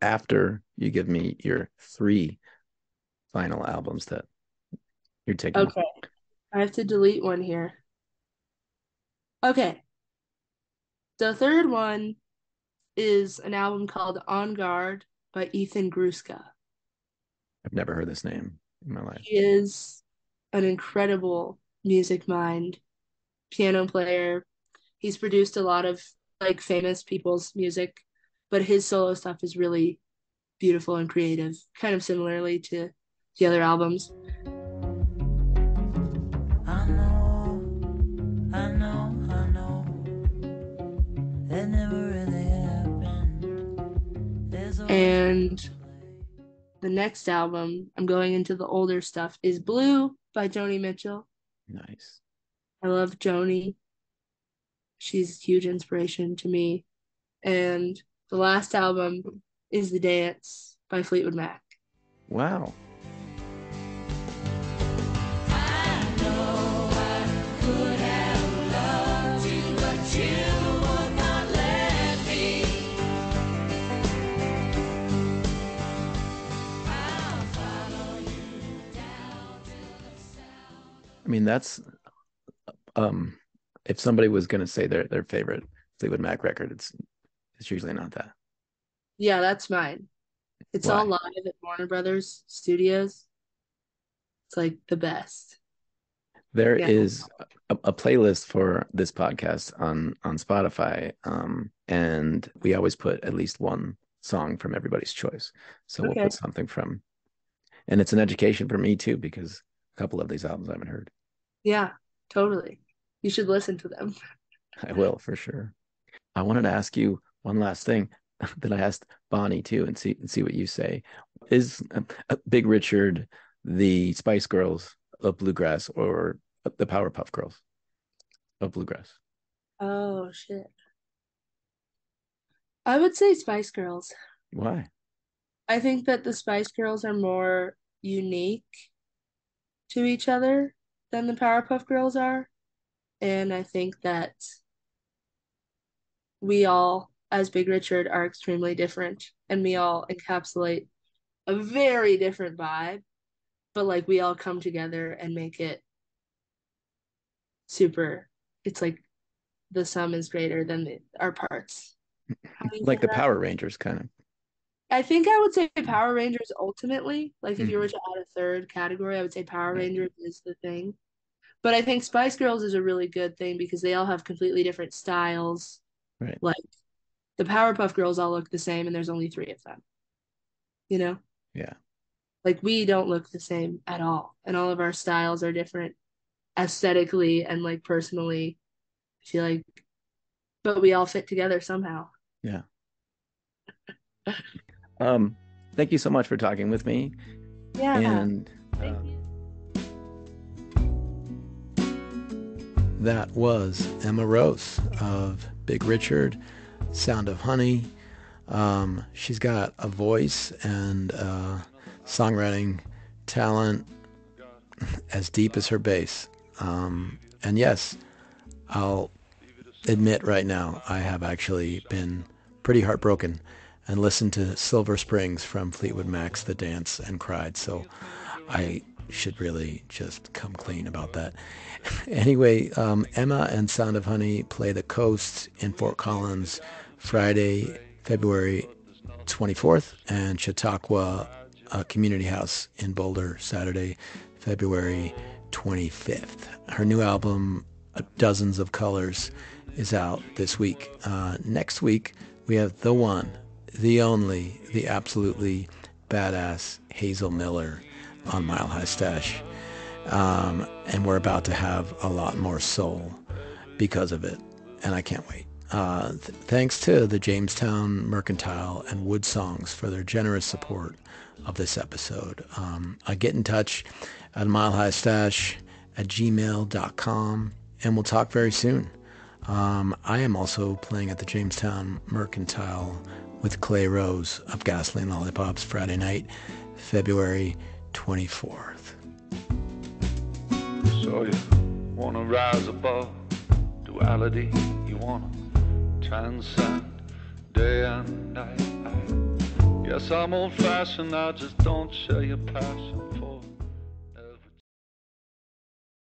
After you give me your 3 final albums that you're taking. Okay. I have to delete one here. Okay. The third one is an album called On Guard by Ethan Gruska. I've never heard this name in my life. He is an incredible music mind, piano player. He's produced a lot of like famous people's music, but his solo stuff is really beautiful and creative, kind of similarly to the other albums. I know, I know, I know. It never really happened. And the next album, I'm going into the older stuff, is Blue by Joni Mitchell. Nice. I love Joni. She's a huge inspiration to me. And the last album is The Dance by Fleetwood Mac. Wow. I mean, that's if somebody was going to say their favorite Fleetwood Mac record, it's usually not that. Yeah, that's mine. It's Why? all live at Warner Brothers Studios. It's like the best. There Yeah. is a playlist for this podcast on Spotify, and we always put at least one song from everybody's choice. So we'll Okay. put something from, and it's an education for me too, because a couple of these albums I haven't heard. Yeah, totally. You should listen to them. I will for sure. I wanted to ask you one last thing that I asked Bonnie too, and see what you say. Is Big Richard the Spice Girls of bluegrass or the Powerpuff Girls of bluegrass? Oh, shit. I would say Spice Girls. Why? I think that the Spice Girls are more unique to each other than the Powerpuff Girls are. And I think that we all, as Big Richard, are extremely different and we all encapsulate a very different vibe, but like we all come together and make it super. It's like the sum is greater than our parts. How do you Like say the that? Power Rangers, kind of. I think I would say Power Rangers ultimately. Like if you Mhm. were to add a third category, I would say Power Rangers is the thing. But I think Spice Girls is a really good thing because they all have completely different styles. Right. Like the Powerpuff Girls all look the same and there's only 3 of them. You know? Yeah. Like we don't look the same at all. And all of our styles are different aesthetically and like personally. I feel like, but we all fit together somehow. Yeah. Thank you so much for talking with me. Yeah. And Thank you. That was Emma Rose of Big Richard, Sound of Honey. She's got a voice and songwriting talent as deep as her bass. And yes, I'll admit right now, I have actually been pretty heartbroken and listened to Silver Springs from Fleetwood Mac's The Dance and cried. So I should really just come clean about that. Anyway, Emma and Sound of Honey play the Coast in Fort Collins Friday, February 24th, and Chautauqua Community House in Boulder Saturday, February 25th. Her new album, Dozens of Colors, is out this week. Next week, we have the one, the only, the absolutely badass Hazel Miller on Mile High Stash. And we're about to have a lot more soul because of it, and I can't wait. Thanks to the Jamestown Mercantile and Wood Songs for their generous support of this episode. Get in touch at milehighstash@gmail.com, and we'll talk very soon. I am also playing at the Jamestown Mercantile with Clay Rose of Gasoline Lollipops Friday night, February 24th. So you wanna rise above duality, you wanna transcend day and night. Yes, I'm old-fashioned, I just don't share your passion.